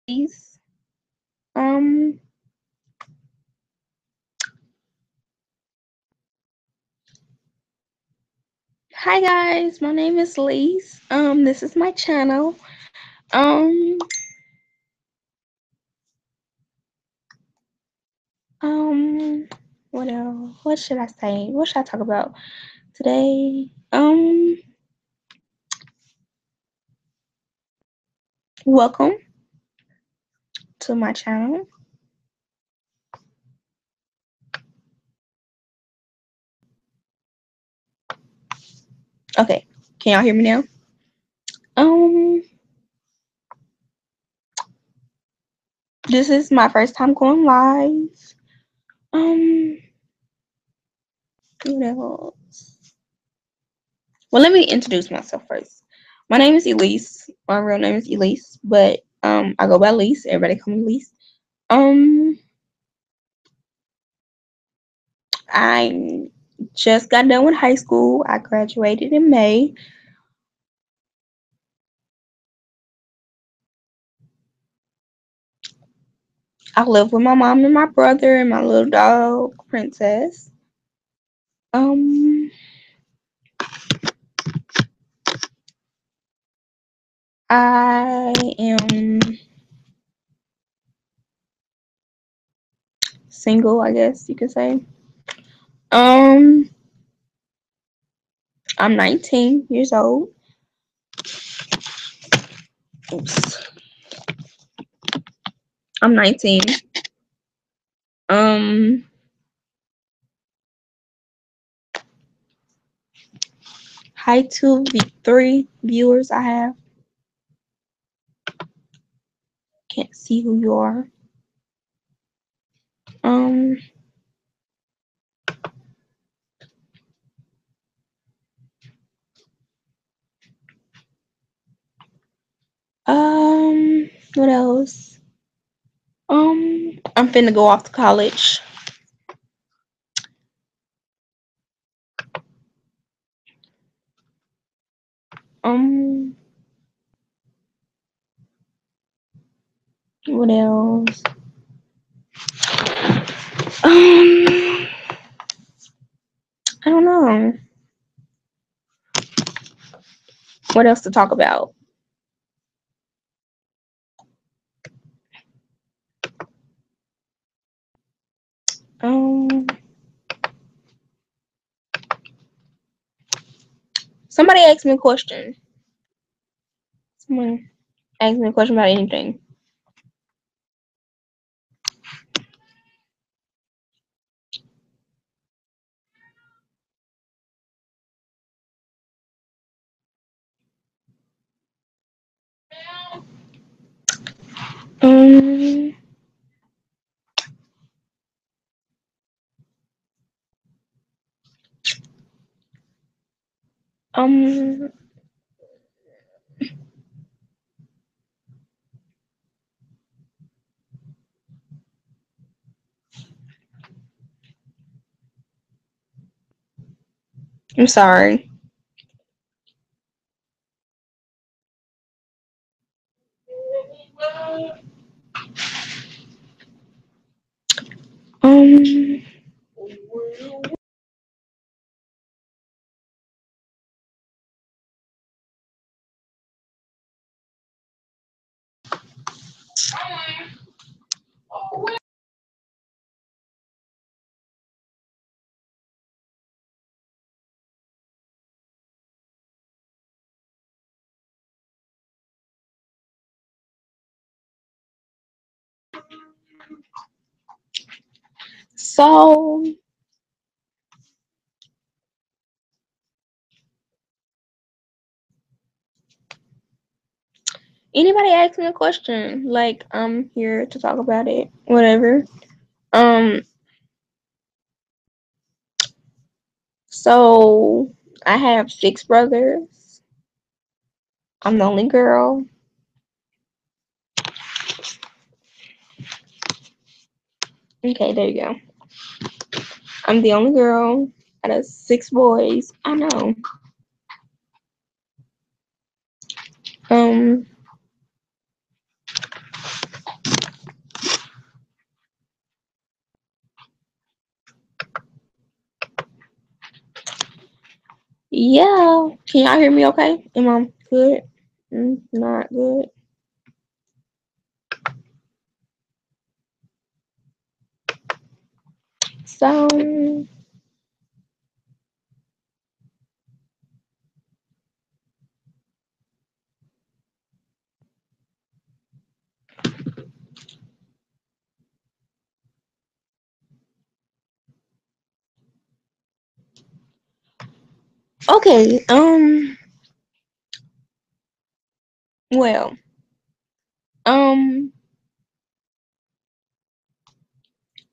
Lise. Um, Hi guys, my name is Lise. This is my channel. Um, um, what else? What should I say? What should I talk about today? Welcome to my channel. Okay, can y'all hear me now? Um, this is my first time going live. Um, what else? Well, let me introduce myself first. My name is Elise. My real name is Elise, but I go by Lise. Everybody call me Lise. Um, I just got done with high school. I graduated in May. I live with my mom and my brother and my little dog, Princess. Um, I am single, I guess you could say. Um, I'm 19 years old. Oops. I'm 19. Um, Hi to the 3 viewers I have. Can't see who you are. Um, what else? I'm finna go off to college. Um, what else? I don't know. What else to talk about? Um, Somebody asked me a question. Someone asked me a question about anything. Um, um, I'm sorry. Um, so anybody ask me a question, like I'm here to talk about it. Whatever. Um, so I have 6 brothers. I'm the only girl. Okay, there you go. I'm the only girl out of 6 boys. I know. Um, Yeah. Can y'all hear me okay? Am I good? Not good. So, okay. Well, um,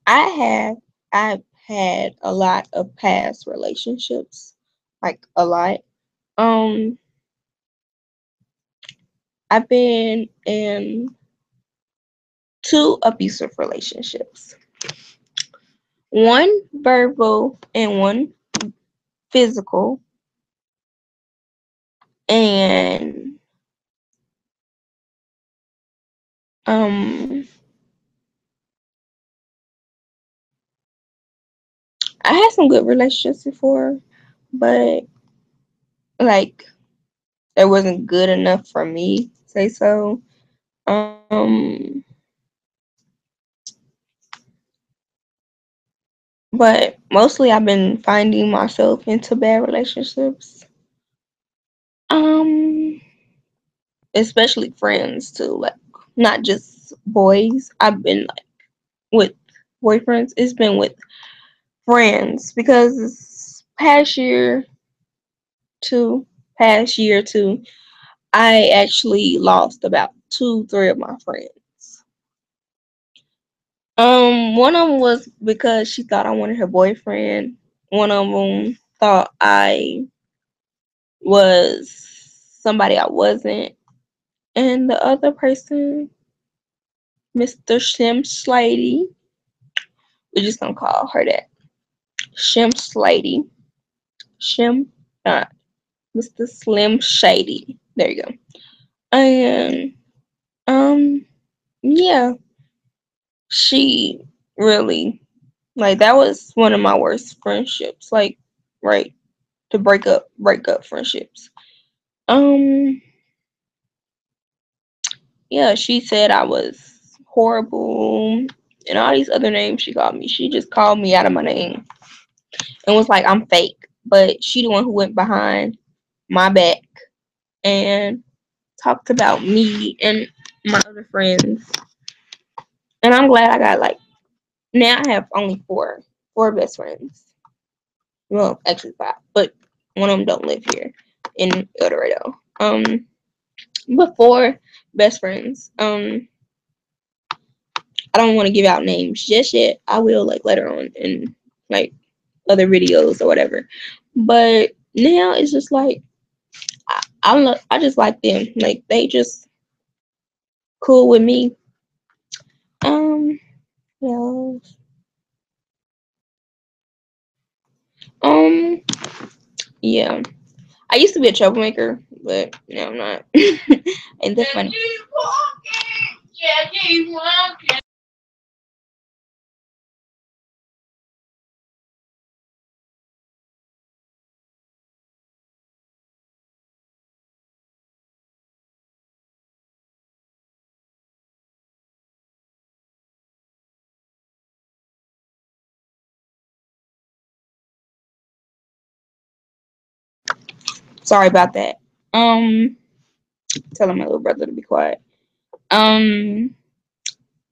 I have, I've had a lot of past relationships, like a lot. Um, I've been in two abusive relationships, one verbal and one physical. And um, I had some good relationships before, but like it wasn't good enough for me, say so. But mostly I've been finding myself into bad relationships. Um, Especially friends too, like not just boys. I've been like with boyfriends. It's been with friends because this two past year two, I actually lost about two, three of my friends. One of them was because she thought I wanted her boyfriend. One of them thought I was somebody I wasn't. And the other person, Mr. Shem Slady, we're just gonna call her that. Shem Slady. Shem, uh, Mr. Slim Shady. There you go. And, yeah, she really, like, that was one of my worst friendships. Like, right, to break up friendships. Um, yeah, she said I was horrible and all these other names she called me. She just called me out of my name and was like, I'm fake. But she the one who went behind my back and talked about me and my other friends. And I'm glad I got like now I have only four best friends. Well, actually five, but one of them don't live here in El Dorado. But four best friends. I don't want to give out names just yet. I will like later on in like other videos or whatever. But now it's just like I just like them. Like they just cool with me. Um, yeah. Um, yeah. I used to be a troublemaker, but now I'm not. And that's funny. Sorry about that. Um, Telling my little brother to be quiet. Um,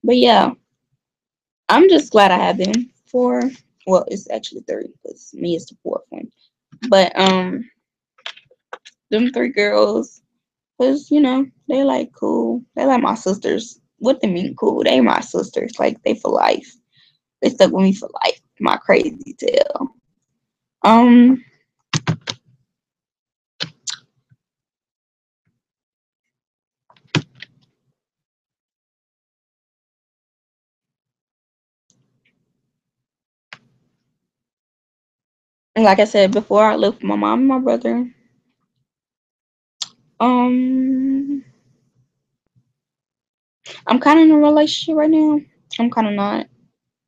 but yeah, I'm just glad I have them. Four. Well, it's actually three because me is the fourth one. But them three girls, cause they like cool. They like my sisters. What they mean cool? They my sisters. Like they for life. They stuck with me for life. My crazy tail. Um, and like I said before, I lived with my mom and my brother. Um, I'm kind of in a relationship right now. I'm kind of not.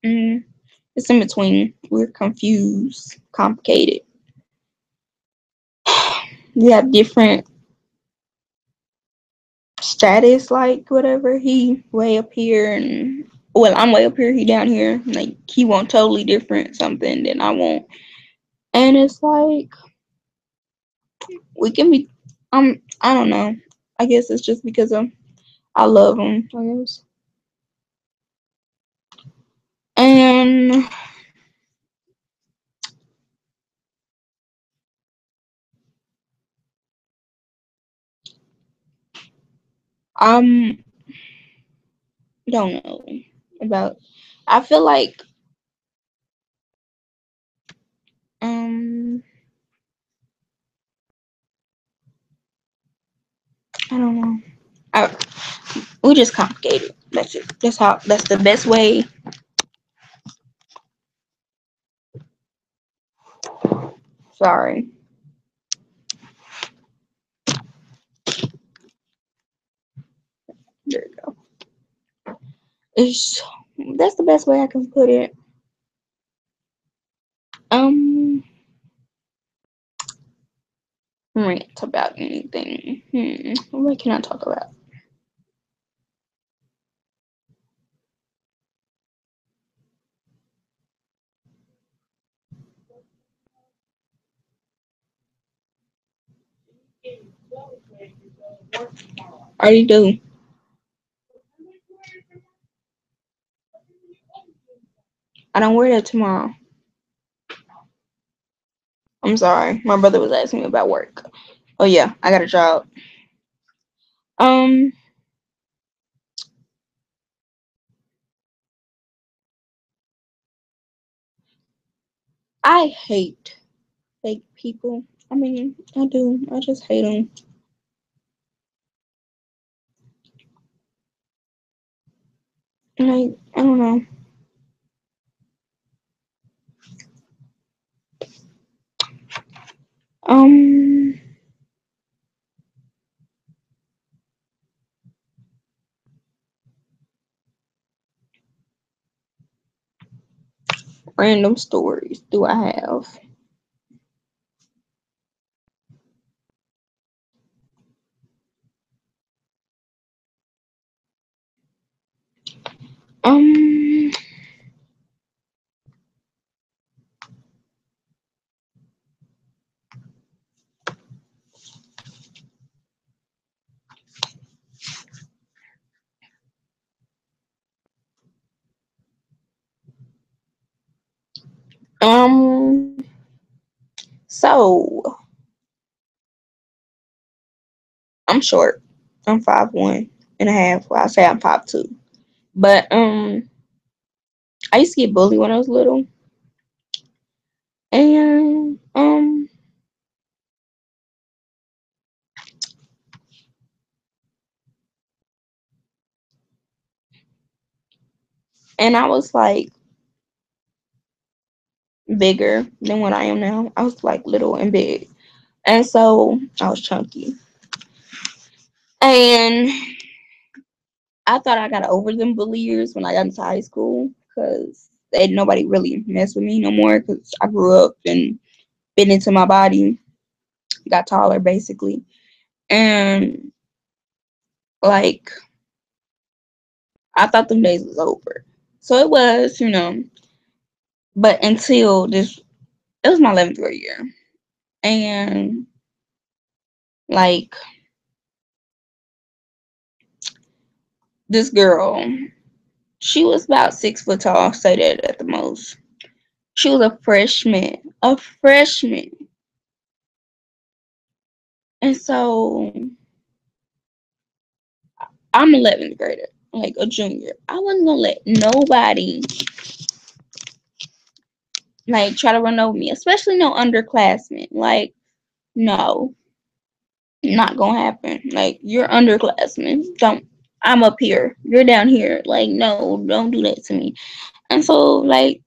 Mm, it's in between. We're confused, complicated. we have different status, like whatever. He way up here, and well, I'm way up here. He down here. Like he want totally different something than I want, and it's like we can be. I don't know. I guess it's just because I love him. I guess, and I'm don't know about. I feel like um I don't know. I, we just complicated. That's it. That's how. That's the best way. Sorry. There you go. It's that's the best way I can put it. Um, rant about anything. What can I talk about? I already do. I don't wear that tomorrow. I'm sorry. My brother was asking me about work. Oh yeah, I got a job. Um, I hate fake people. I mean, I do. I just hate them. Like, I don't know. Um, random stories do I have? Um, um, so I'm short. I'm 5'1.5". Well, I say I'm 5'2". But I used to get bullied when I was little, and I was like bigger than what I am now. I was like little and big, and so I was chunky, and I thought I got over them bully years when I got into high school because nobody really messed with me no more because I grew up and bit into my body, got taller basically, and like I thought them days was over. So it was, but until this, it was my 11th grade year, and like this girl, she was about 6 foot tall, say that at the most. She was a freshman, and so I'm 11th grader, like a junior. I wasn't gonna let nobody like try to run over me, especially no underclassmen. Like, no, not gonna happen. Like, you're underclassmen. Don't. I'm up here. You're down here. Like, no, don't do that to me. And so, like,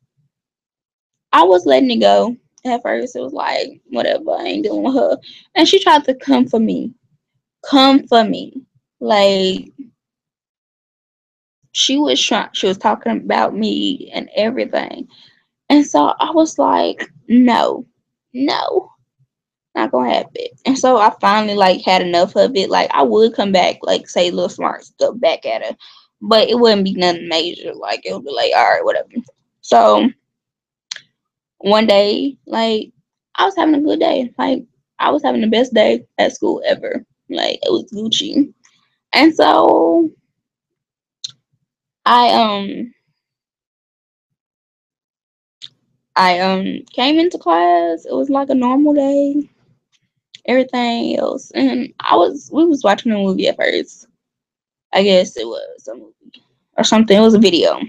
I was letting it go. At first, it was like, whatever, I ain't dealing with her. And she tried to come for me. Come for me. Like, she was talking about me and everything. And so I was like, no, no. Not gonna happen. And so I finally like had enough of it. Like I would come back, like say little smart stuff back at her, but it wouldn't be nothing major. Like it would be like, all right, whatever. So one day, like I was having a good day. Like I was having the best day at school ever. Like it was Gucci. And so I came into class. It was like a normal day. Everything else, and we was watching a movie at first. I guess it was a movie or something. It was a video.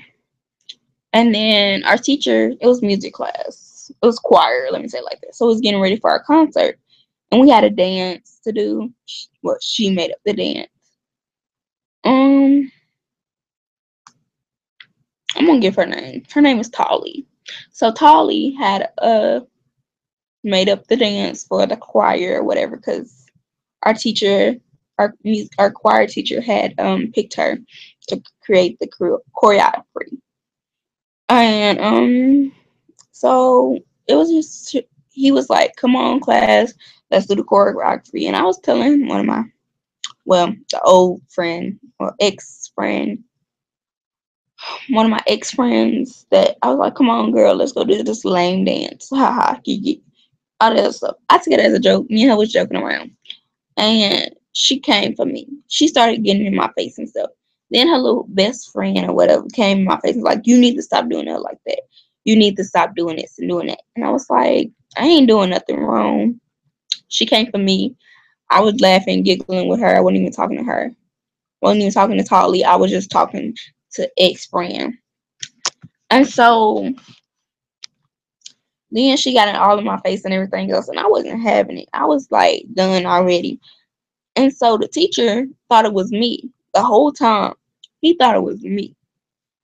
And then our teacher, it was music class. It was choir, let me say it like that. So it was getting ready for our concert. And we had a dance to do. Well, she made up the dance. Um, I'm gonna give her name. Her name is Tolly. So Tolly had made up the dance for the choir or whatever, because our teacher, our choir teacher had picked her to create the choreography. And so it was just, he was like, "Come on, class, let's do the choreography." And I was telling one of my, well, the old friend or ex friend, one of my ex friends, that I was like, "Come on, girl, let's go do this lame dance." Ha ha, kiki, all that stuff. I took it as a joke. Me and her was joking around. And she came for me. She started getting in my face and stuff. Then her little best friend or whatever came in my face and was like, "You need to stop doing her like that. You need to stop doing this and doing that." And I was like, "I ain't doing nothing wrong." She came for me. I was laughing, giggling with her. I wasn't even talking to her. I wasn't even talking to Tolly. I was just talking to ex friend. And so then she got it all in my face and everything else, and I wasn't having it. I was like done already. And so the teacher thought it was me the whole time. He thought it was me.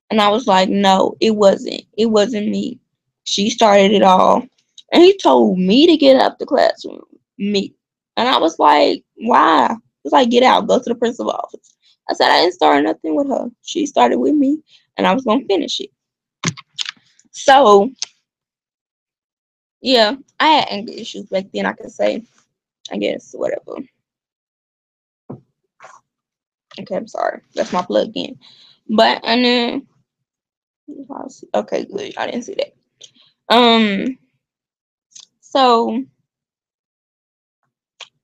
And I was like, "No, it wasn't. It wasn't me. She started it all." And he told me to get out the classroom. Me. And I was like, "Why?" He was like, "Get out. Go to the principal's office." I said, "I didn't start nothing with her. She started with me, and I was going to finish it." So, yeah, I had anger issues back then, I could say. I guess, whatever. Okay, I'm sorry. That's my plug in. But, and then, okay, good. I didn't see that. Um, so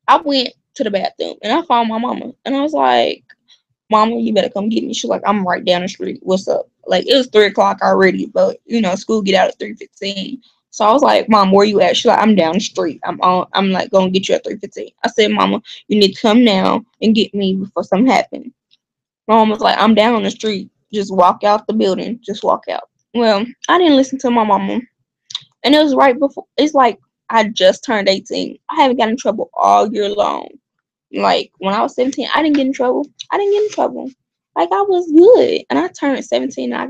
I went to the bathroom and I found my mama, and I was like, "Mama, you better come get me." She's like, "I'm right down the street. What's up?" Like it was 3 o'clock already, but school get out at 3:15. So I was like, "Mom, where you at?" She's like, "I'm down the street. I'm like gonna get you at 3:15." I said, "Mama, you need to come now and get me before something happens." My mom was like, "I'm down on the street. Just walk out the building. Just walk out." Well, I didn't listen to my mama. And it was right before, it's like I just turned 18. I haven't gotten in trouble all year long. Like when I was 17, I didn't get in trouble. I didn't get in trouble. Like I was good. And I turned 17 and I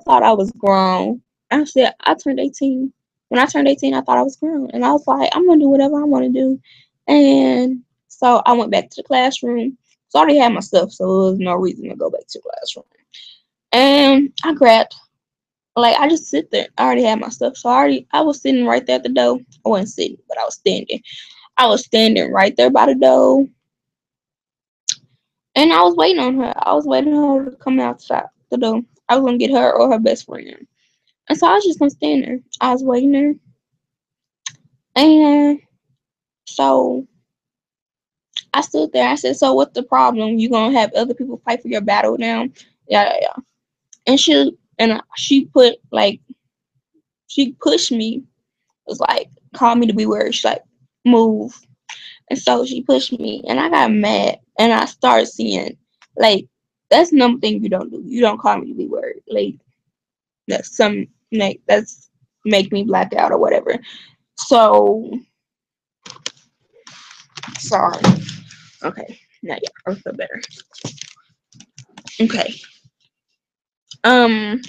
thought I was grown. I said I turned 18. When I turned 18, I thought I was grown. And I was like, I'm gonna do whatever I wanna do. And so I went back to the classroom. So I already had my stuff, so there was no reason to go back to the classroom. And I grabbed, like I just sit there. I already had my stuff, so I was sitting right there at the door. I wasn't sitting, but I was standing. I was standing right there by the door, and I was waiting on her. I was waiting on her to come outside the door. I was gonna get her or her best friend, and so I was just gonna stand there. I was waiting there, and so I stood there. I said, "So what's the problem? You gonna have other people fight for your battle now?" Yeah, yeah, yeah. And she pushed me. It was like, called me to be where she's like, "Move." And so she pushed me, and I got mad, and I started seeing, like, that's number thing you don't do. You don't call me to be word. Like, that's make me black out or whatever. So, sorry. Okay, now yeah, I feel better. Okay. Um,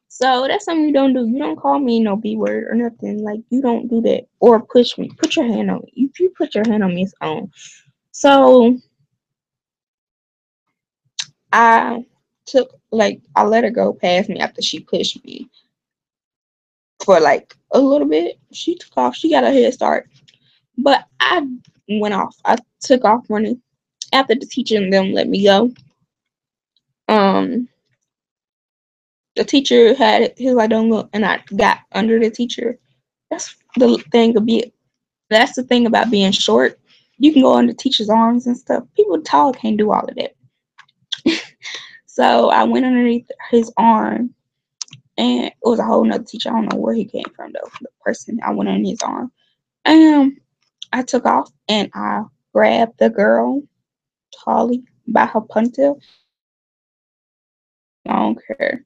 so that's something you don't do. You don't call me no B word or nothing. Like, you don't do that. Or push me. Put your hand on me. If you put your hand on me, it's on. So I I let her go past me after she pushed me. for like a little bit. She took off. She got a head start. But I went off. I took off running after the teacher and them let me go. Um, the teacher had his like don't go, and I got under the teacher. That's the thing of be. That's the thing about being short. You can go under teachers' arms and stuff. People tall can't do all of that. So I went underneath his arm, and it was a whole nother teacher. I don't know where he came from though. The person I went under his arm, and I took off and I grabbed the girl, Holly, by her ponytail. I don't care.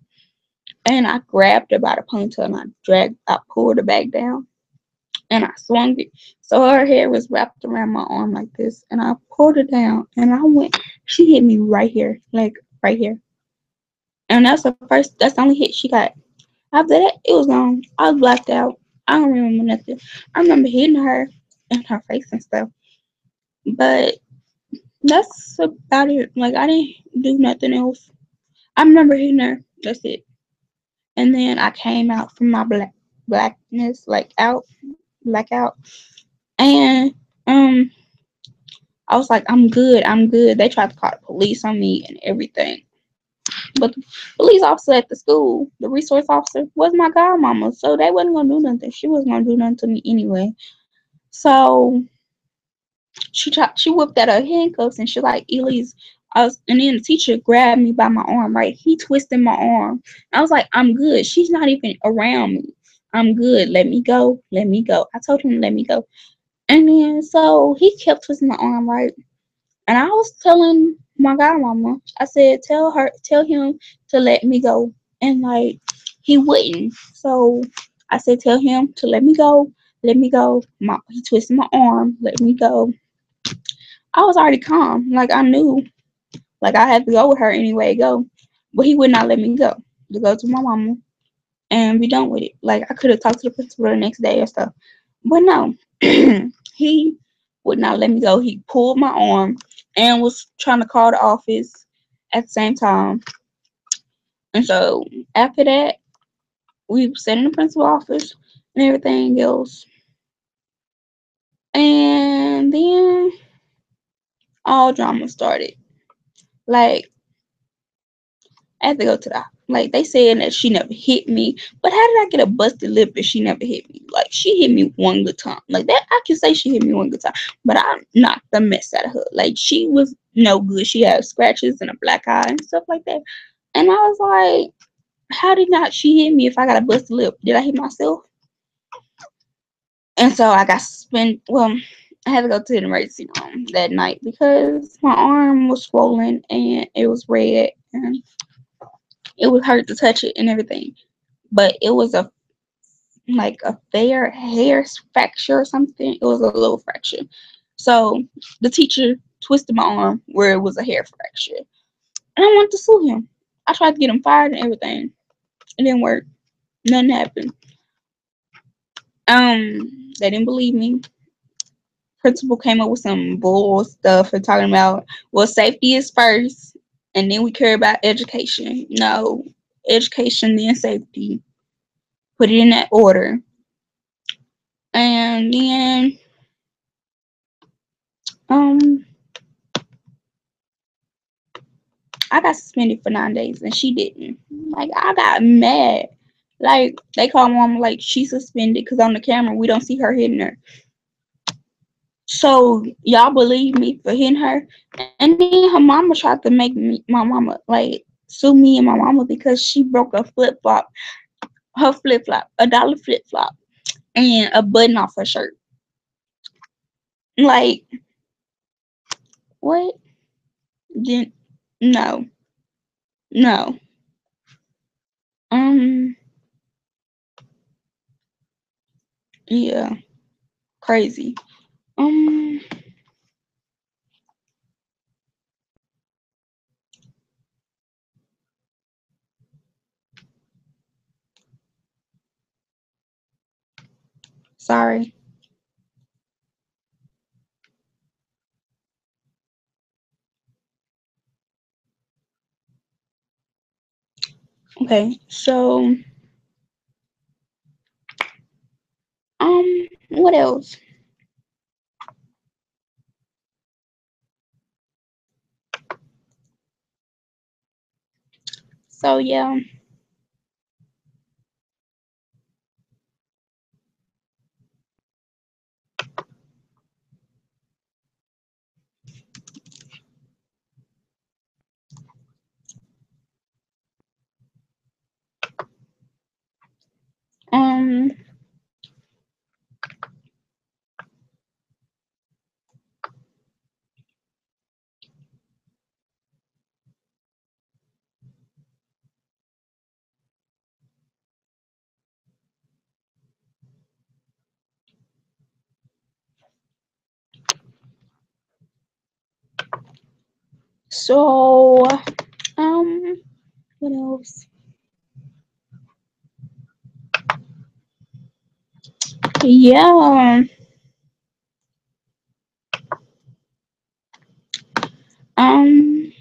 And I grabbed her by the ponytail and I pulled her back down and I swung it. So her hair was wrapped around my arm like this. And I pulled her down and I went, she hit me right here, like right here. And that's the only hit she got. After that, it was gone. I was blacked out. I don't remember nothing. I remember hitting her in her face and stuff. But that's about it. Like, I didn't do nothing else. I remember hitting her. That's it. And then I came out from my blackness, like out, blackout, and um, I was like, I'm good, I'm good. They tried to call the police on me and everything, but the police officer at the school, the resource officer, was my godmama, so they wasn't gonna do nothing. She wasn't gonna do nothing to me anyway. So she whipped out her handcuffs and she like Elise. And then the teacher grabbed me by my arm, right? He twisted my arm. I was like, I'm good. She's not even around me. I'm good. Let me go. Let me go. I told him to let me go. And then so he kept twisting my arm, right? And I was telling my godmama, I said, tell him to let me go. And like he wouldn't. So I said, tell him to let me go. Let me go. He twisted my arm. Let me go. I was already calm. Like I knew, like I had to go with her anyway to go, but he would not let me go to go to my mama and be done with it. Like I could have talked to the principal the next day or stuff, but no, he would not let me go. He pulled my arm and was trying to call the office at the same time. And so after that, we sat in the principal office and everything else. And then all drama started. Like I had to go to the like they said that she never hit me, but how did I get a busted lip if she never hit me? Like she hit me one good time, like that I can say she hit me one good time, but I knocked the mess out of her. Like she was no good. She had scratches and a black eye and stuff like that, and I was like, how did not she hit me if I got a busted lip? Did I hit myself? And so I got spent. Well, I had to go to the emergency room that night because my arm was swollen and it was red and it would hurt to touch it and everything. But it was a like a fair hair fracture or something. It was a little fracture. So the teacher twisted my arm where it was a hair fracture. And I wanted to sue him. I tried to get him fired and everything. It didn't work. Nothing happened. They didn't believe me. Principal came up with some bull stuff and talking about, well, safety is first and then we care about education. No, education then safety. Put it in that order. And then um I got suspended for 9 days and she didn't. Like I got mad. Like they called mom like she suspended because on the camera we don't see her hitting her. So y'all believe me for hitting her. And then her mama tried to make my mama like sue me and my mama because she broke her flip flop, $1 flip flop, and a button off her shirt. Like what? Then no, no. Um, yeah, crazy. Um, sorry. Okay, so what else? So yeah. Um. So what else? Yeah. Um.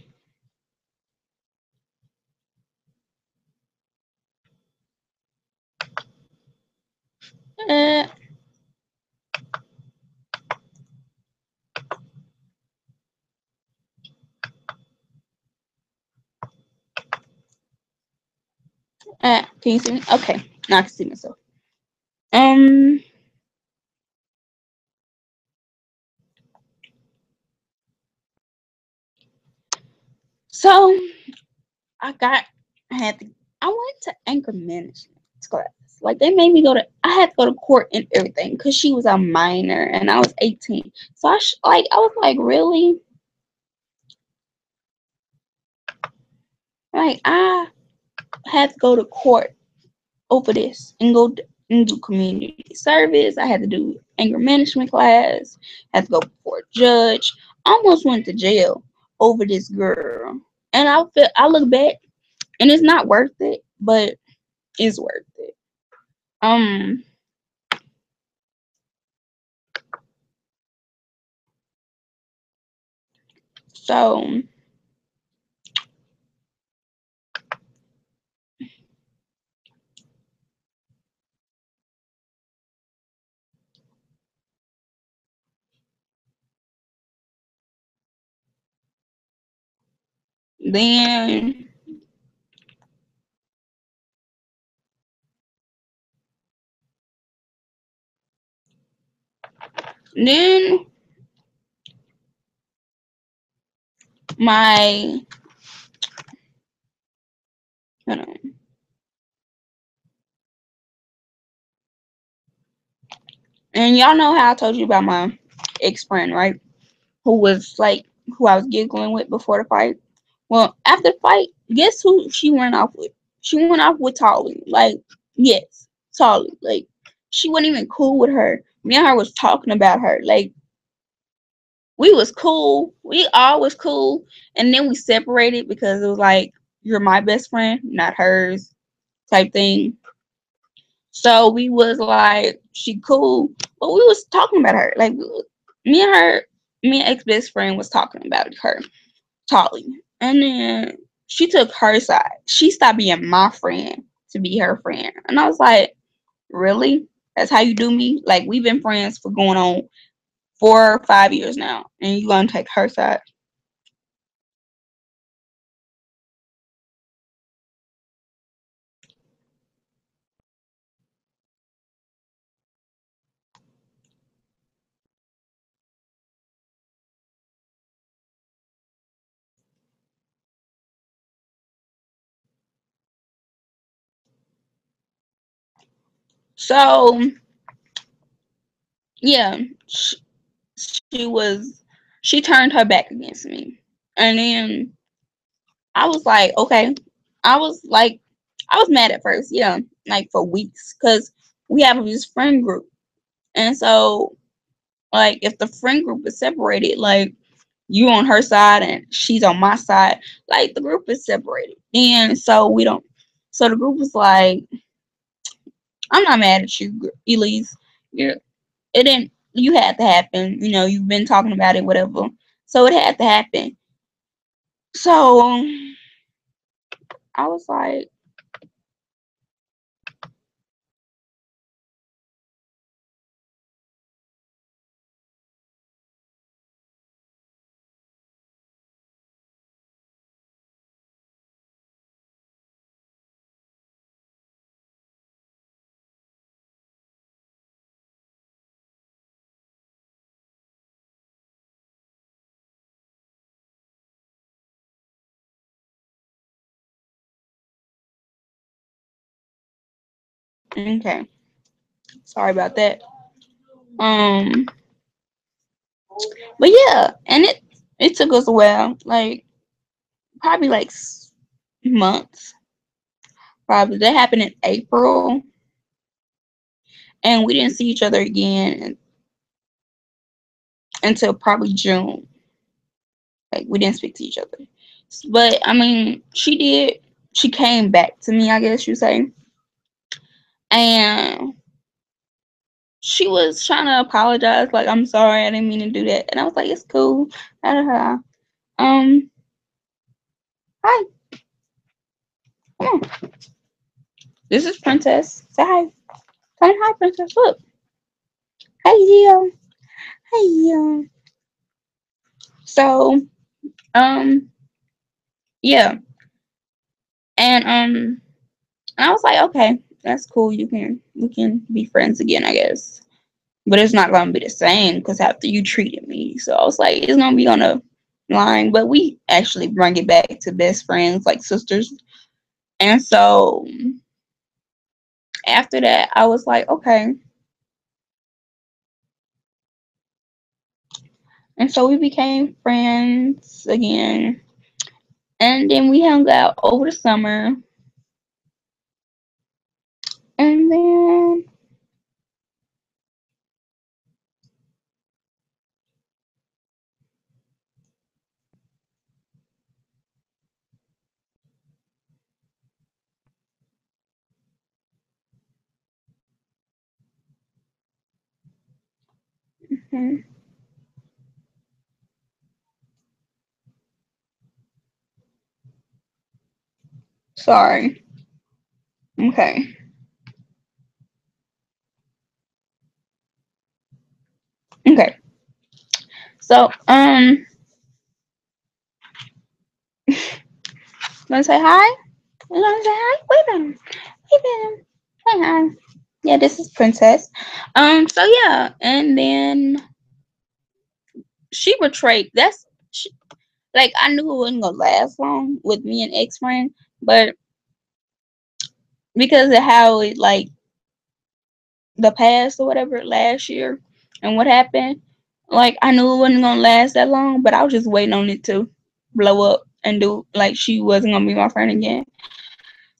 Uh. Can you see me? Okay. Now I can see myself. Um. So I had to. I went to anchor management class. Like they made me go to. I had to go to court and everything because she was a minor and I was 18. So I was like, really? Like I had to go to court over this and and do community service. I had to do anger management class. Had to go before a judge. Almost went to jail over this girl. And I look back and it's not worth it, but it's worth it. Um. So then then my hold on. And y'all know how I told you about my ex friend, right? Who was like who I was giggling with before the fight. Well, after the fight, guess who she went off with? She went off with Tolly. Like, yes, Tolly. Like, she wasn't even cool with her. Me and her was talking about her. Like, we was cool. We all was cool. And then we separated because it was like, you're my best friend, not hers, type thing. So we was like, she cool, but we was talking about her. Like me and her, me and ex best friend was talking about her, Tolly, and then she took her side. She stopped being my friend to be her friend, and I was like, really? That's how you do me? Like we've been friends for going on 4 or 5 years now, and you gonna take her side? So yeah, she was she turned her back against me, and then I was like, okay. I was like, I was mad at first, yeah, like for weeks, because we have this friend group. And so, like, if the friend group is separated, like, you on her side and she's on my side, like, the group is separated. And so we don't, so the group was like, I'm not mad at you, Elise. You're, it didn't, you had to happen. You know, you've been talking about it, whatever. So it had to happen. So I was like, Okay. Sorry about that. Um, but yeah, and it took us a while, like probably like months. Probably that happened in April, and we didn't see each other again until probably June. Like we didn't speak to each other. But I mean, she did. She came back to me, I guess you say, and she was trying to apologize, like I'm sorry, I didn't mean to do that, and I was like, it's cool. Um, hi, come on. This is Princess. Say hi. Tell me hi, Princess. Look. Hey, yo. Hey, yo. So, um, yeah, and I was like, okay, that's cool. We can be friends again, I guess. But it's not gonna be the same because after you treated me, so I was like, it's gonna be on a line. But we actually bring it back to best friends, like sisters. And so after that, I was like, okay. And so we became friends again. And then we hung out over the summer. And then, hmm, sorry. Okay. Okay. So, wanna say hi? You wanna say hi? Wait a minute. Wait a minute. Say hi. Yeah, this is Princess. So yeah, and then she betrayed. Like I knew it wasn't gonna last long with me and ex friend, but because of how it like the past or whatever last year and what happened, like I knew it wasn't gonna last that long, but I was just waiting on it to blow up and do like she wasn't gonna be my friend again.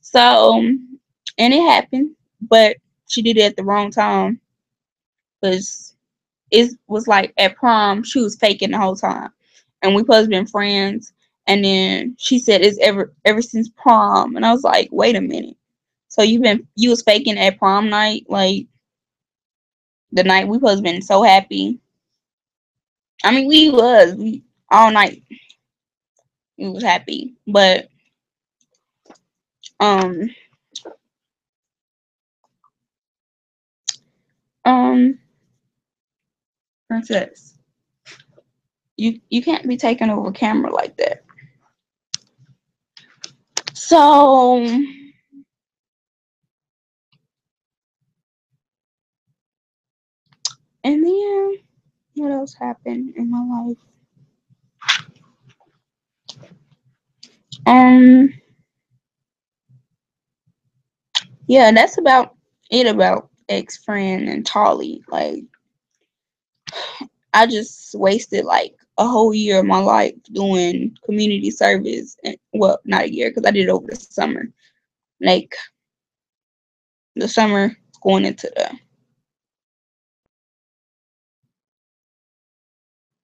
So and it happened, but she did it at the wrong time because it was like at prom she was faking the whole time, and we supposed to been friends. And then she said it's ever since prom, and I was like, wait a minute. So you was faking at prom night, like the night we supposed to been so happy. I mean, we all night we was happy, but um um Princess, you can't be taking over camera like that. So and then what else happened in my life? Um yeah, that's about it about ex friend and Tolly. Like I just wasted like a whole year of my life doing community service, and well, not a year because I did it over the summer. Like the summer going into the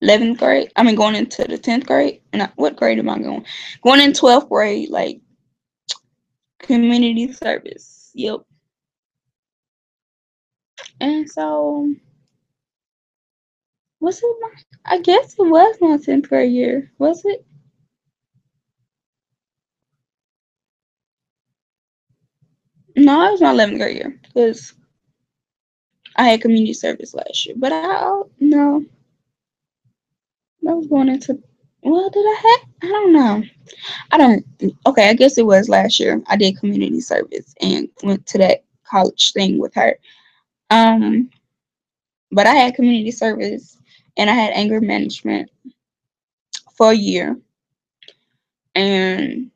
11th grade. I mean, going into the 10th grade. Not what grade am I going? Going in 12th grade, like community service. Yep. And so, was it my? I guess it was my 10th grade year. Was it? No, it was my 11th grade year because I had community service last year. But no, I was going into. Well, did I have? I don't know. I don't. Okay, I guess it was last year. I did community service and went to that college thing with her. Um, but I had community service and I had anger management for a year. And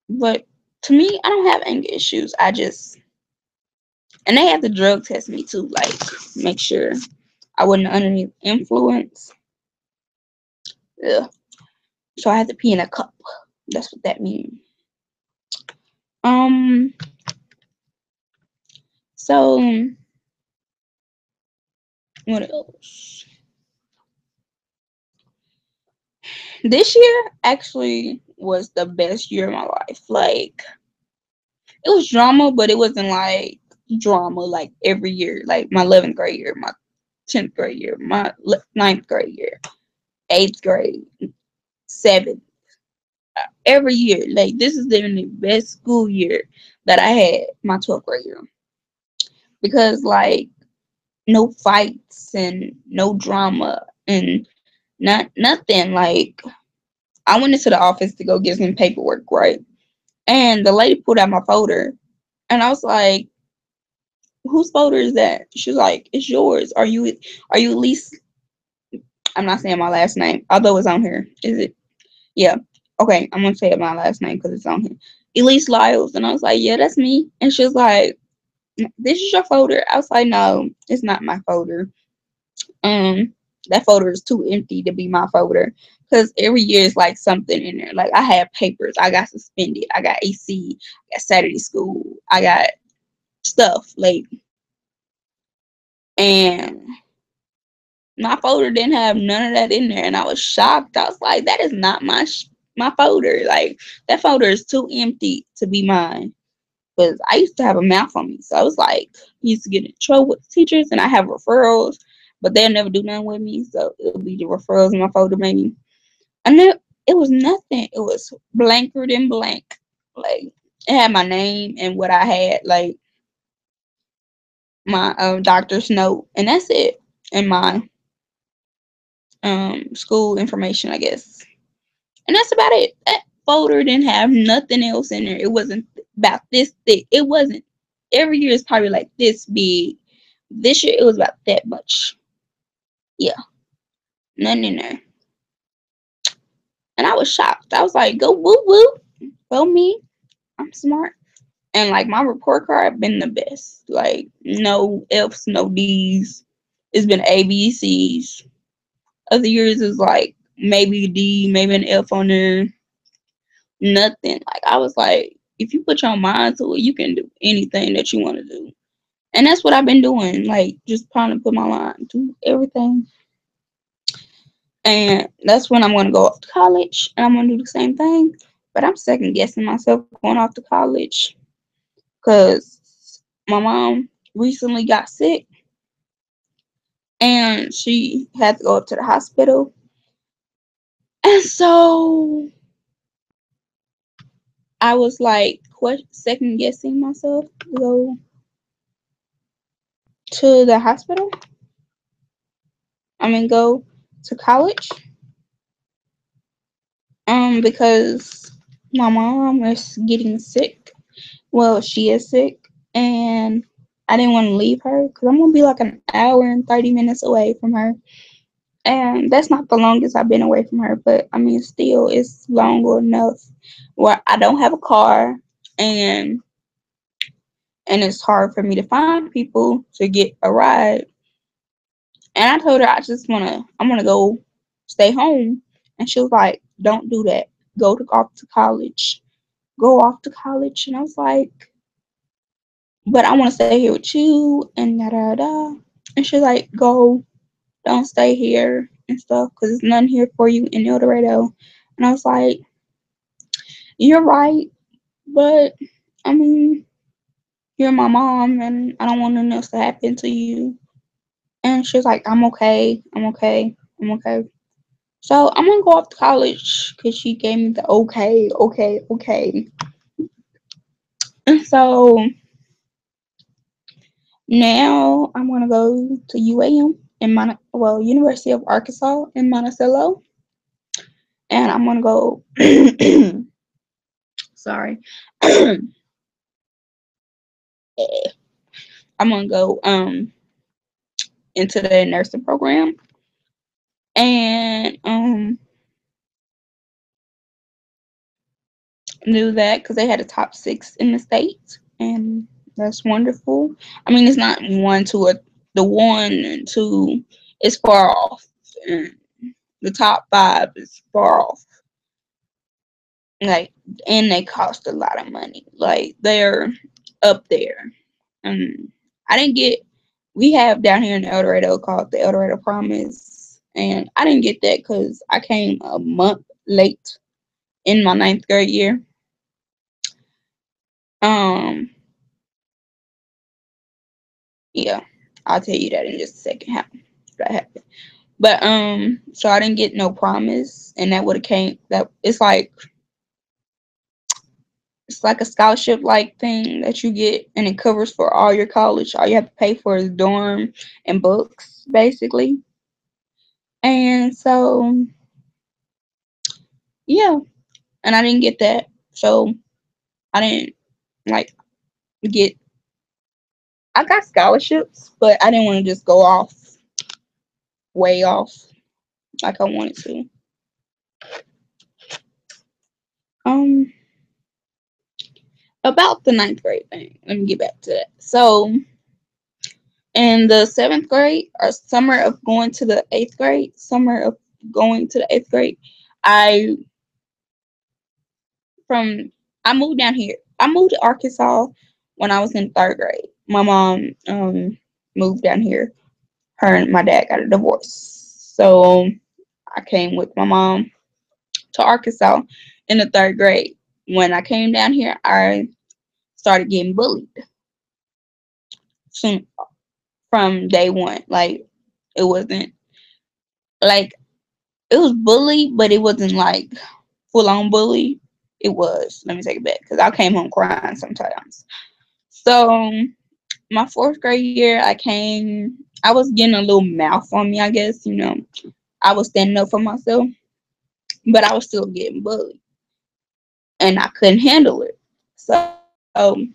but to me, I don't have anger issues. I just And they had to drug test me too, like make sure I wasn't under the influence. Ugh. So I had to pee in a cup. That's what that means. Um. So what else? This year actually was the best year of my life. Like it was drama, but it wasn't like drama like every year. Like my 11th grade year, my 10th grade year, my ninth grade year, 8th grade, 7th. Every year, like this is the best school year that I had, my 12th grade year, because like no fights and no drama and nothing. Like I went into the office to go get some paperwork, right? And the lady pulled out my folder, and I was like, "Whose folder is that?" She's like, "It's yours. Are you Lise?" I'm not saying my last name, although it's on here. Is it? Yeah. Okay, I'm gonna say my last name because it's on here. Elise Lyles, and I was like, "Yeah, that's me." And she was like, "This is your folder." I was like, "No, it's not my folder. Um, that folder is too empty to be my folder because every year is like something in there. Like I had papers, I got suspended, I got AC, I got Saturday school, I got stuff like, and my folder didn't have none of that in there, and I was shocked. I was like, that is not my folder. Like that folder is too empty to be mine. Because I used to have a mouth on me, so I was like, used to get in trouble with the teachers, and I have referrals, but they'll never do nothing with me, so it'll be the referrals in my folder, maybe. And then it was nothing. It was blanker than blank. Like it had my name and what I had, like my doctor's note, and that's it. And my school information, I guess. And that's about it. That folder didn't have nothing else in there. It wasn't about this thick. It wasn't. Every year is probably like this big. This year it was about that much. Yeah, nothing in there. And I was shocked. I was like, go woo woo. Go me. I'm smart. And like my report card been the best. Like no F's, no D's. It's been A, B, C's. Other years is like maybe a D, maybe an F on there. Nothing. Like I was like, if you put your mind to it, you can do anything that you want to do. And that's what I've been doing. Like just trying to put my mind to everything. And that's when I'm gonna go off to college and I'm gonna do the same thing. But I'm second guessing myself going off to college because my mom recently got sick and she had to go up to the hospital. And so I was like second guessing myself to go to the hospital. Go to college. Because my mom is getting sick. Well, she is sick, and I didn't want to leave her because I'm gonna be like an hour and 30 minutes away from her, and that's not the longest I've been away from her. But I mean, still, it's long enough where I don't have a car, and and it's hard for me to find people to get a ride. And I told her I'm gonna go stay home, and she was like, "Don't do that. Off to college. Go off to college." And I was like, "But I want to stay here with you," and da da da. And she's like, "Go. Don't stay here and stuff, because there's none here for you in El Dorado." And I was like, "You're right, but I mean, you're my mom, and I don't want nothing else to happen to you." And she's like, "I'm okay. I'm okay. I'm okay." So I'm gonna go off to college because she gave me the okay, okay, okay. And so now I'm gonna go to UAM in University of Arkansas in Monticello, and I'm gonna go. Sorry, I'm gonna go into the nursing program, and do that because they had a top 6 in the state, and That's wonderful. I mean, it's not one to a the one and two is far off, and the top five is far off. Like, and they cost a lot of money. Like, they're up there. And I didn't get. We have down here in El Dorado called the El Dorado Promise, and I didn't get that because I came a month late in my ninth grade year. Um, yeah, I'll tell you that in just a second how that happened. But so I didn't get no promise, and that would have came. That it's like a scholarship like thing that you get, and it covers for all your college. All you have to pay for is dorm and books, basically. And so yeah, and I didn't get that, so I didn't like get. I got scholarships, but I didn't want to just go off way off like I wanted to. Um, about the ninth grade thing. Let me get back to that. So in the seventh grade, or summer of going to the eighth grade, I from I moved down here. I moved to Arkansas when I was in third grade. My mom moved down here. Her and my dad got a divorce, so I came with my mom to Arkansas in the third grade. When I came down here, I started getting bullied soon from day one. Like, it wasn't like it was bully, but it wasn't like full on bully. It was. Let me take it back because I came home crying sometimes. So my fourth grade year, I was getting a little mouth on me, I guess. I was standing up for myself, but I was still getting bullied, and I couldn't handle it. So, um,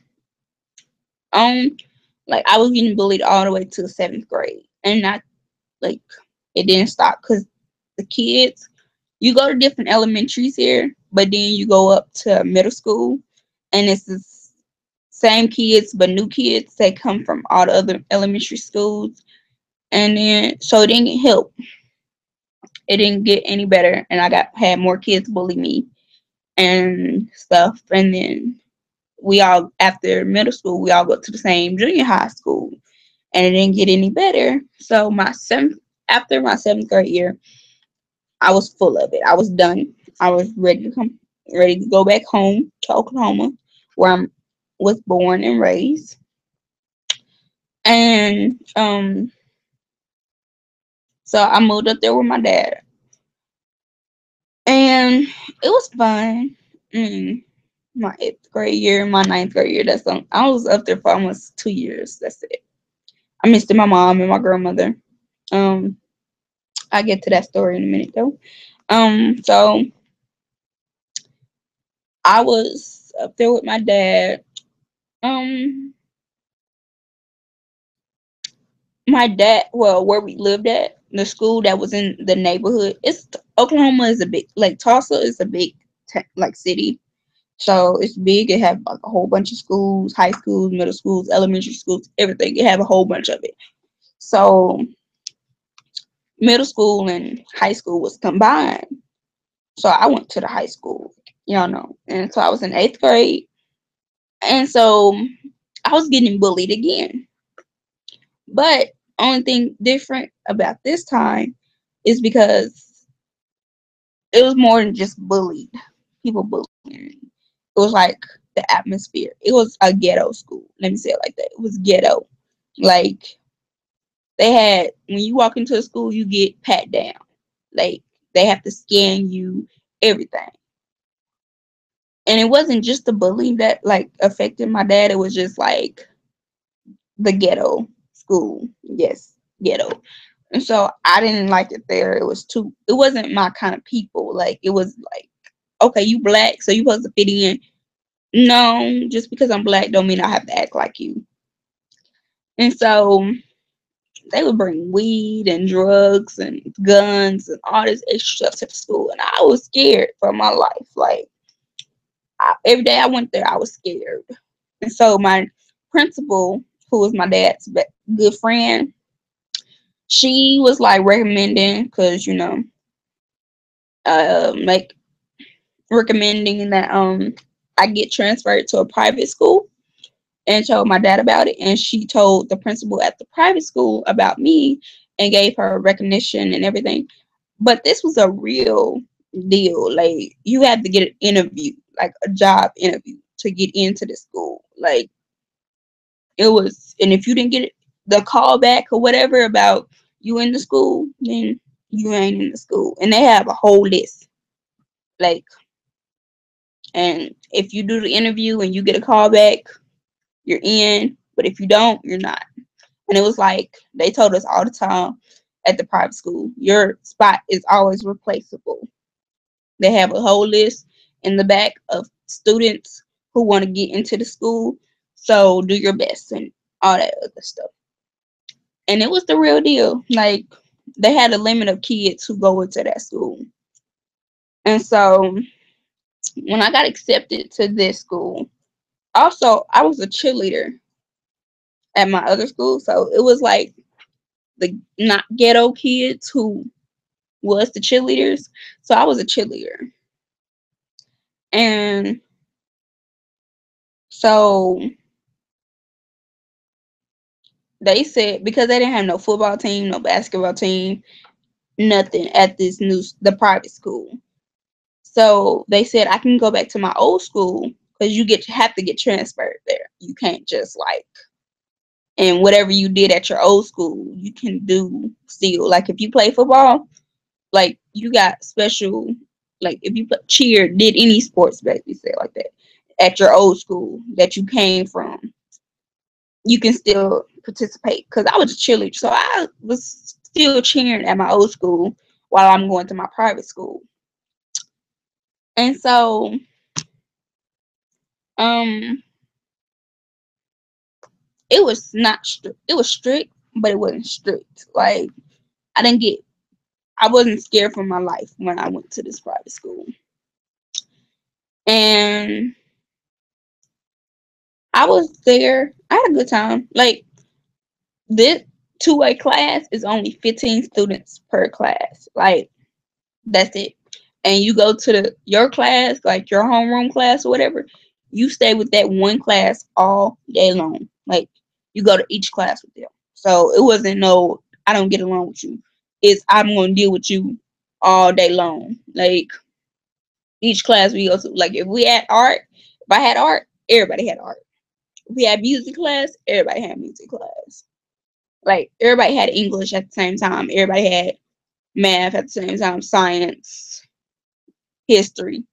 like, I was getting bullied all the way to seventh grade, and like it didn't stop because the kids, you go to different elementaries here, but then you go up to middle school, and it's the same kids but new kids. They come from all the other elementary schools, and then so it didn't help. It didn't get any better, and I got had more kids bully me and stuff. And then we all, after middle school, we all go to the same junior high school, and it didn't get any better. So after my seventh grade year, I was full of it. I was done. I was ready to go back home to Oklahoma, where I was born and raised. And so I moved up there with my dad, and it was fun. Mm, my eighth grade year, my ninth grade year. I was up there for almost 2 years. That's it. I missed my mom and my grandmother. Um, I get to that story in a minute though. So I was up there with my dad. Um, my dad, well, where we lived at, the school that was in the neighborhood. It's Oklahoma is a big, like Tulsa is a big like city. So it's big. It have like a whole bunch of schools, high schools, middle schools, elementary schools, everything. It have a whole bunch of it. So middle school and high school was combined. So I went to the high school, and so I was in eighth grade, and so I was getting bullied again. But only thing different about this time is because it was more than just people bullying me. It was like the atmosphere. It was a ghetto school. Let me say it like that. It was ghetto. Like, they had, when you walk into a school, you get pat down. Like, they have to scan you, everything. And it wasn't just the bullying that like affected my dad. It was just like the ghetto school. Yes, ghetto. And so I didn't like it there. It wasn't my kind of people. Like, it was like, okay, you black, so you supposed to fit in. No, just because I'm black don't mean I have to act like you. And so they would bring weed and drugs and guns and all this extra stuff to the school, and I was scared for my life. Like, every day I went there, I was scared. And so my principal, who was my dad's good friend, she was like recommending, because like recommending that I get transferred to a private school, and told my dad about it. And she told the principal at the private school about me and gave her recognition and everything. But this was a real deal. Like, you had to get an interview, like a job interview, to get into the school. Like, it was, and if you didn't get the call back or whatever about you in the school, then you ain't in the school. And they have a whole list. Like, and if you do the interview and you get a call back, you're in. But if you don't, you're not. And it was like they told us all the time at the private school, your spot is always replaceable. They have a whole list in the back of students who want to get into the school. So do your best and all that other stuff. And it was the real deal. Like, they had a limit of kids who go into that school. And so when I got accepted to this school, also I was a cheerleader at my other school. So it was like the not ghetto kids who was the cheerleaders. So I was a cheerleader. And so they said, because they didn't have no football team, no basketball team, nothing at the private school. So they said I can go back to my old school, because have to get transferred there. You can't just like, and whatever you did at your old school, you can do still. Like, if you play football, like, you got special, like, if you cheer, did any sports, basically say it like that, at your old school that you came from, you can still participate. Because I was a cheerleader, so I was still cheering at my old school while I'm going to my private school. And so um it was not strict. It was strict, but it wasn't strict. Like, I wasn't scared for my life when I went to this private school. And I was there. I had a good time. Like, this two-way class is only 15 students per class. Like, that's it. And you go to your class, like your homeroom class or whatever, you stay with that one class all day long. Like, you go to each class with them. So it wasn't no, I don't get along with you. It's, I'm going to deal with you all day long. Like, each class we go to, like, if we had art, if I had art, everybody had art. If we had music class, everybody had music class. Like, everybody had English at the same time. Everybody had math at the same time, science, history,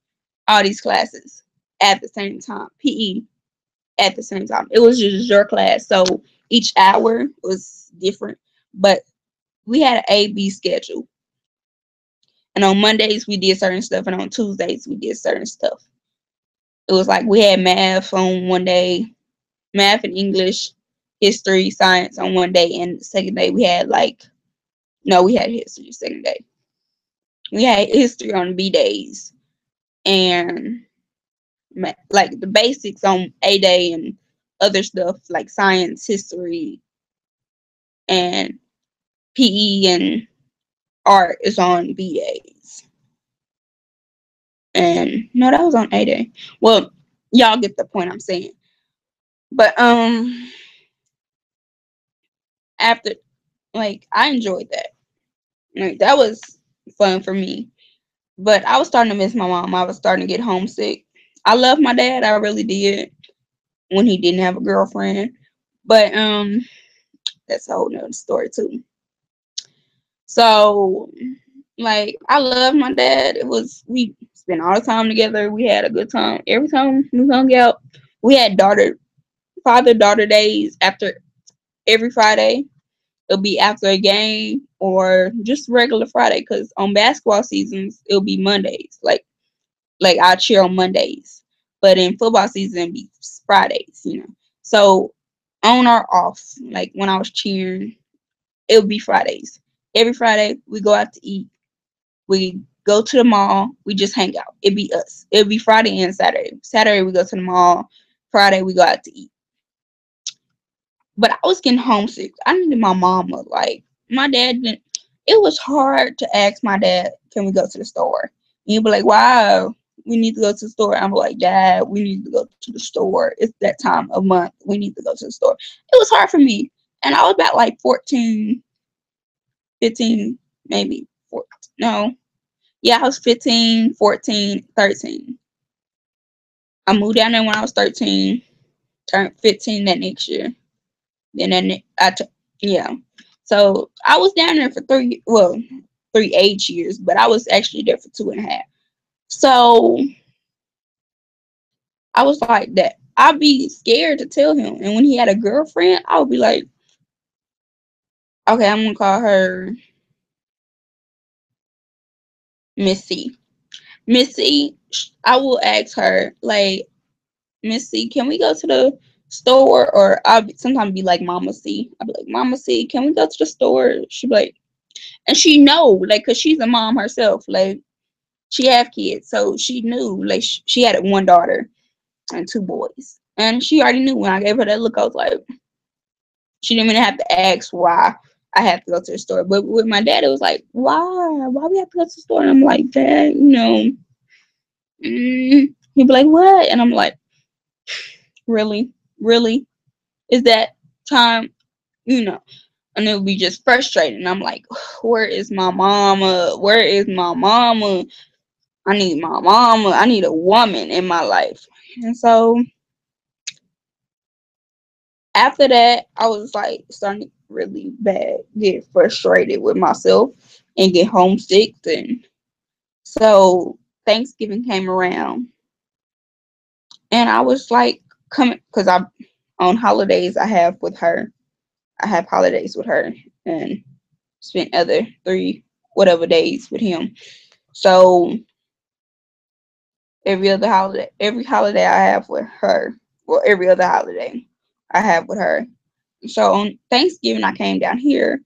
all these classes at the same time, PE at the same time. It was just your class. So each hour was different, but we had an A-B schedule. And on Mondays, we did certain stuff, and on Tuesdays, we did certain stuff. It was like we had math on one day, math and English, history, science on one day, and the second day we had we had history the second day. We had history on B days, and like the basics on A day, and other stuff like science, history, and PE and art is on B days. And no, that was on A day. Well, y'all get the point I'm saying. But after, like, I enjoyed that. Like, that was fun for me. But I was starting to miss my mom. I was starting to get homesick. I love my dad, I really did, when he didn't have a girlfriend. But that's a whole nother story too. So, like, I love my dad. We spent all the time together. We had a good time. Every time we hung out, we had father-daughter days after every Friday. It'll be after a game or just regular Friday, because on basketball seasons, it'll be Mondays. Like I cheer on Mondays. But in football season, it'll be Fridays. So on or off, like when I was cheering, it would be Fridays. Every Friday, we go out to eat. We go to the mall. We just hang out. It'd be us. It'd be Friday and Saturday. Saturday, we go to the mall. Friday, we go out to eat. but I was getting homesick. I needed my mama. Like my dad didn't. It was hard to ask my dad, "Can we go to the store?" And he'd be like, "Wow, we need to go to the store." I'm like, "Dad, we need to go to the store. It's that time of month. We need to go to the store." It was hard for me, and I was about like 14, 15, maybe 14. No, yeah, I was 15, 14, 13. I moved down there when I was 13, turned 15 that next year. Yeah. So I was down there for 3 age years, but I was actually there for 2.5. So I was like that. I'd be scared to tell him. And when he had a girlfriend, I would be like, okay, I'm gonna call her Missy. Missy, I will ask her, like, Missy, can we go to the store? Or I'll sometimes be like Mama C. I'll be like, Mama C, can we go to the store? She'd be like, and she know, like, cause she's a mom herself. Like, she have kids, so she knew. Like, she had one daughter and two boys, and she already knew when I gave her that look. I was like, she didn't even have to ask why I have to go to the store. But with my dad, it was like, why? Why we have to go to the store? And I'm like, Dad, he'd be like, what? And I'm like, really, really, is that time? You know. And it would be just frustrating. And I'm like, where is my mama? Where is my mama? I need my mama. I need a woman in my life. And so after that, I was like starting to really bad, get frustrated with myself and get homesick. And so Thanksgiving came around, and I was like coming because I on holidays I have holidays with her and spent other 3 whatever days with him. So every holiday I have with her, well, every other holiday I have with her. So on Thanksgiving, I came down here.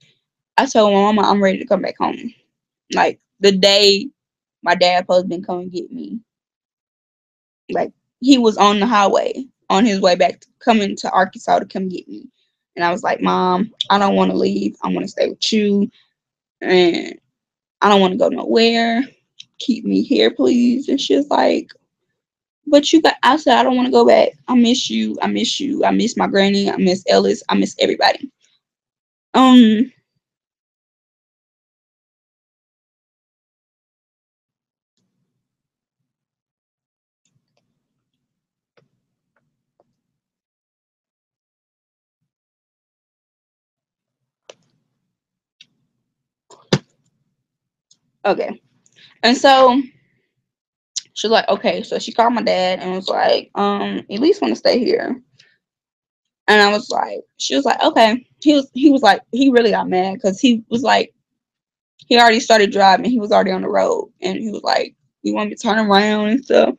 I told my mama I'm ready to come back home. Like the day my dad supposed to been coming get me. Like he was on the highway on his way back coming to Arkansas to come get me. And I was like, Mom, I don't want to leave. I want to stay with you. And I don't want to go nowhere. Keep me here, please. And she was like, but you got, I said, I don't want to go back. I miss you. I miss you. I miss my granny. I miss Ellis. I miss everybody. Um, okay. And so she's like, okay. So she called my dad and was like, at least want to stay here. And I was like, she was like, okay. He was like, he really got mad because he was like, he already started driving. He was already on the road. And he was like, you want me to turn around and stuff?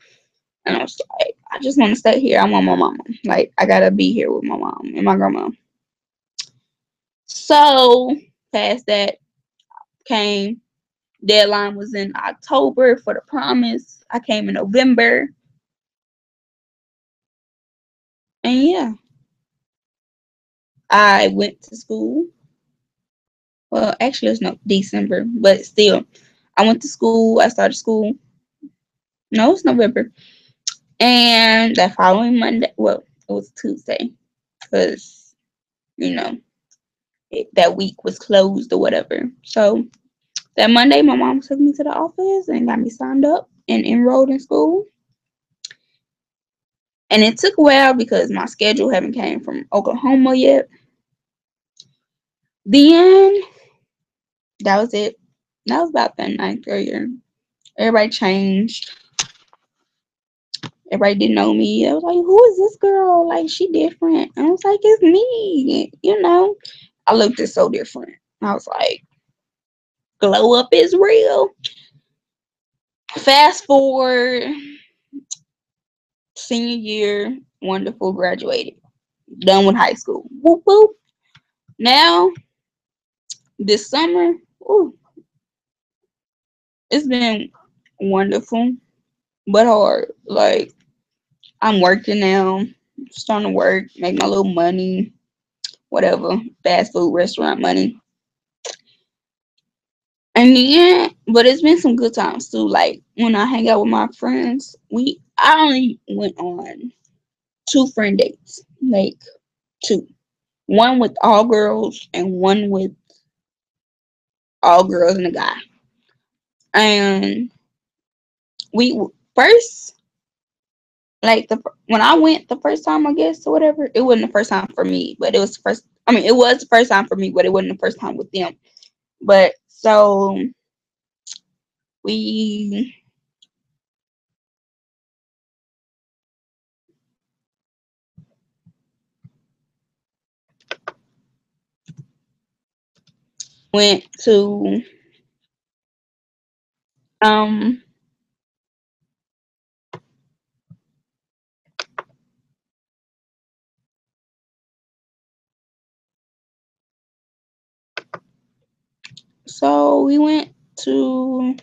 And I was like, I just want to stay here. I want my mama. Like, I got to be here with my mom and my grandma. So, past that came, deadline was in October for the promise. I came in November. And yeah, I went to school. Well, actually, it's no December, but still, I went to school. I started school. No, it's November. And that following Monday, well, it was Tuesday, because, you know, that week was closed or whatever. So that Monday, my mom took me to the office and got me signed up and enrolled in school. And it took a while because my schedule haven't came from Oklahoma yet. Then that was it. That was about the ninth grade year. Everybody changed. Everybody didn't know me. I was like, who is this girl? Like, she different. And I was like, it's me. I looked at so different. I was like, glow up is real. Fast forward, senior year, wonderful, graduated. Done with high school. Whoop, whoop. Now, this summer, ooh, it's been wonderful, but hard. Like, I'm working now, starting to work, make my little money. whatever, fast food restaurant money. And then, but it's been some good times too. Like when I hang out with my friends, I only went on two friend dates, like two. One with all girls and one with all girls and a guy. And we first, like when I went the first time, I guess or whatever, it wasn't the first time for me, but it was the first. I mean, it was the first time for me, but it wasn't the first time with them. But so we went to um so we went to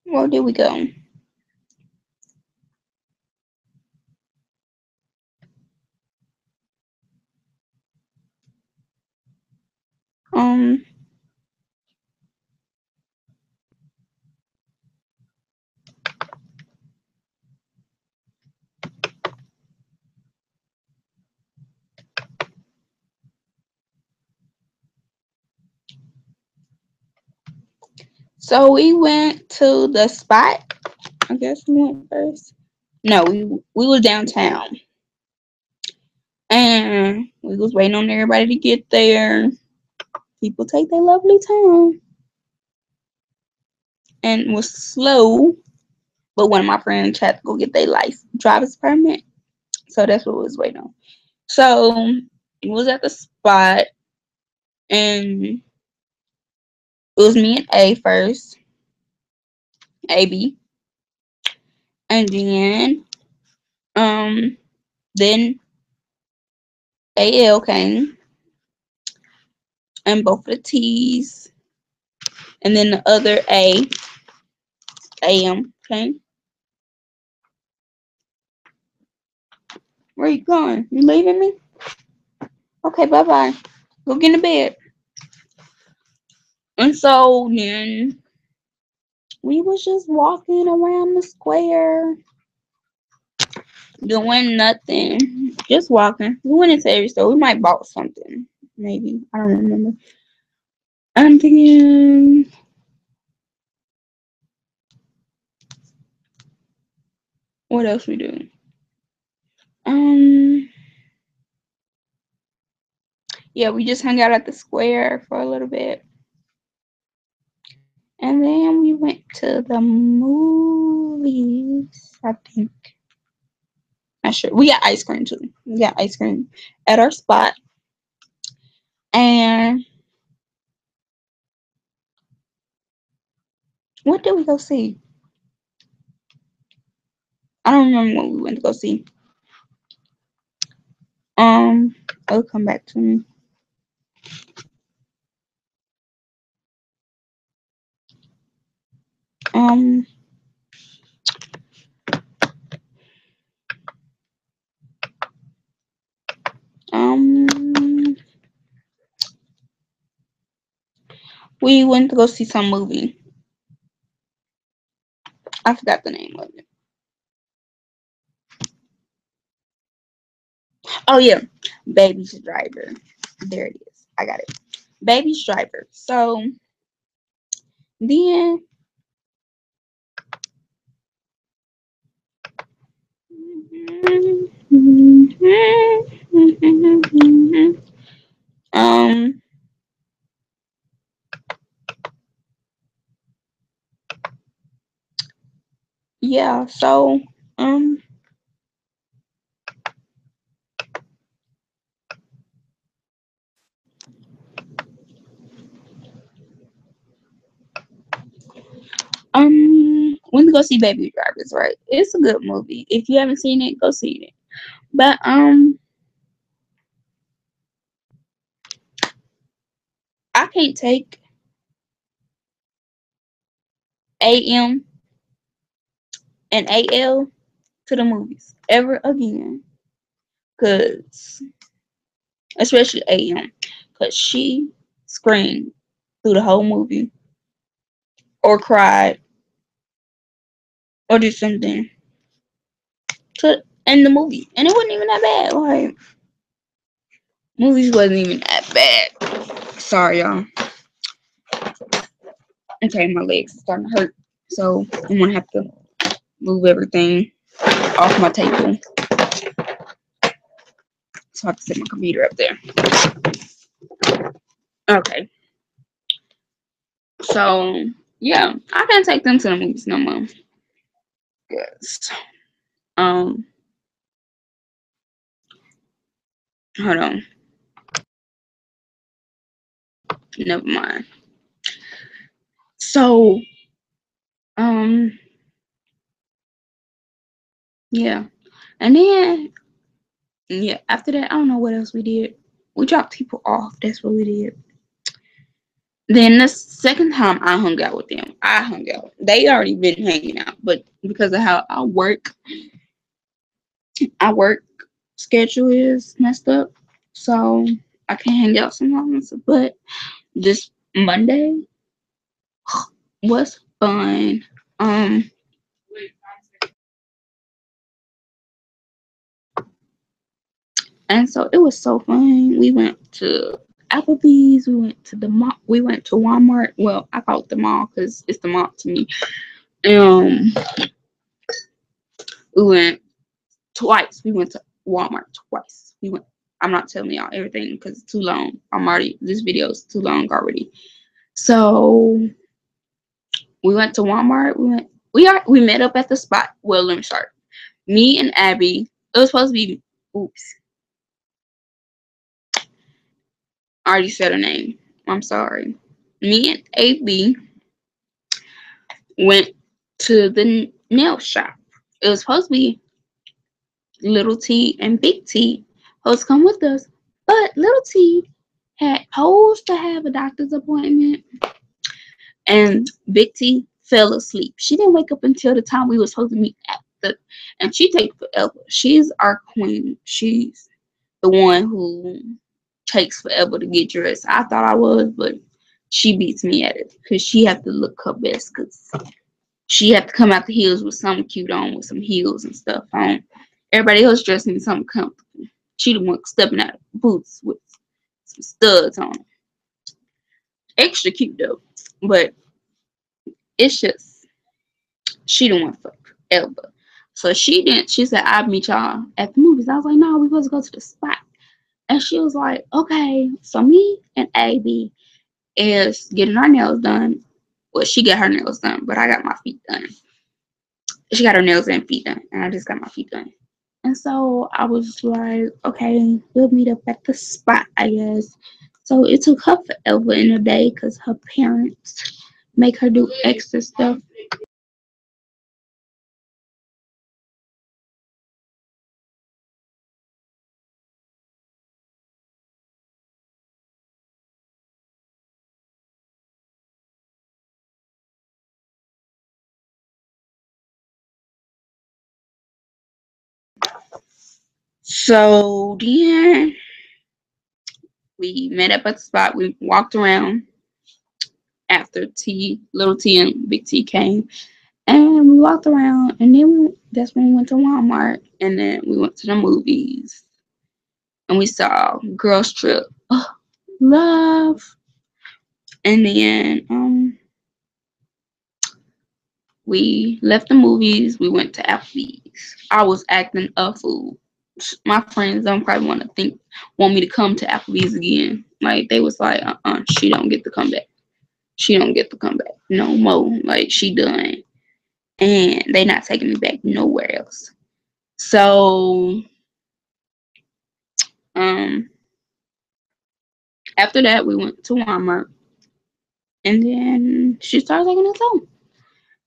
where did we go? Um so we went to the spot. I guess we went first. No, we was downtown and we was waiting on everybody to get there. People take their lovely time and was slow. But one of my friends had to go get their license, driver's permit. So that's what we was waiting on. So it was at the spot and it was me and A first, AB, and um then AL came and both of the T's, and then the other AM came. Where you going? You leaving me? Okay, bye bye. Go get in bed. And so then we was just walking around the square, doing nothing, just walking. We went into every store. We might bought something, maybe. I don't remember. And then what else we do? Um, yeah, we just hung out at the square for a little bit, and then we went to the movies. I think. Not sure. We got ice cream too. We got ice cream at our spot, and what did we go see? I don't remember what we went to go see. Um, it'll come back to me. Um, um, we went to go see some movie. I forgot the name of it. Oh yeah, Baby's Driver. There it is. I got it. Baby's Driver. So then, um, yeah. So um, went to go see Baby Drivers. Right, it's a good movie. If you haven't seen it, go see it. But I can't take AM and AL to the movies ever again. cause especially AM, cause she screamed through the whole movie, or cried, or did something to end the movie, and it wasn't even that bad. Like, movies wasn't even that bad. Sorry, y'all. Okay, my legs are starting to hurt, so I'm gonna have to move everything off my table so I can set my computer up there. Okay, so yeah, I can't take them to the movies no more. Yes. Um, hold on. Never mind. So, um, yeah, and then yeah, after that, I don't know what else we did. We dropped people off. That's what we did. Then the second time I hung out with them, I hung out. They already been hanging out, but because of how our work schedule is messed up, so I can't hang out sometimes. But this Monday was fun. Um, and so it was so fun. We went to Applebee's. We went to the mall. We went to Walmart. Well, I call it the mall because it's the mall to me. Um, we went twice. We went to Walmart twice. We went. I'm not telling y'all everything because it's too long. This video is too long already. So we went to Walmart. We met up at the spot. Well, let me start. Me and Abby. It was supposed to be. Oops. I already said her name. I'm sorry. Me and AB went to the nail shop. It was supposed to be Little T and Big T supposed to come with us, but Little T had posed to have a doctor's appointment, and Big T fell asleep. She didn't wake up until the time we were supposed to meet at the, and she takes forever. She's our queen. She's the one who takes forever to get dressed. I thought I was, but she beats me at it because she have to look her best because she had to come out the heels with something cute on, with some heels and stuff on. Everybody else dressed in something comfortable. She the one stepping out of boots with some studs on. Extra cute though, but it's just she the one for forever. So she didn't. She said, "I'll meet y'all at the movies." I was like, "No, we supposed to go to the spot." And she was like, "Okay." So me and AB is getting our nails done. Well, she got her nails done, but I got my feet done. She got her nails and feet done, and I just got my feet done. And so I was like, okay, we'll meet up at the spot, I guess. So it took her forever in a day because her parents make her do extra stuff. So then we met up at the spot. We walked around after Little T and Big T came. And we walked around, and then that's when we went to Walmart, and then we went to the movies, and we saw Girls Trip, Love, and then we left the movies. We went to Applebee's. I was acting a fool. My friends don't probably want me to come to Applebee's again. Like they was like, she don't get to come back. She don't get to come back no more. Like she done, and they not taking me back nowhere else. So um, after that we went to Walmart, and then she started taking us home,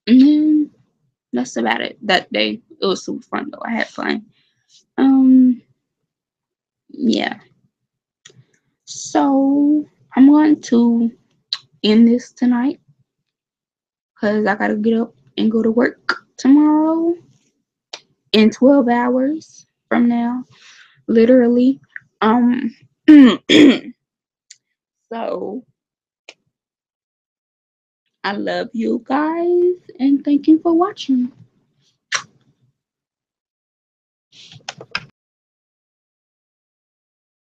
and then that's about it. That day it was super fun though. I had fun. Um, yeah. So I'm going to end this tonight because I gotta get up and go to work tomorrow in 12 hours from now. literally. Um, so I love you guys and thank you for watching.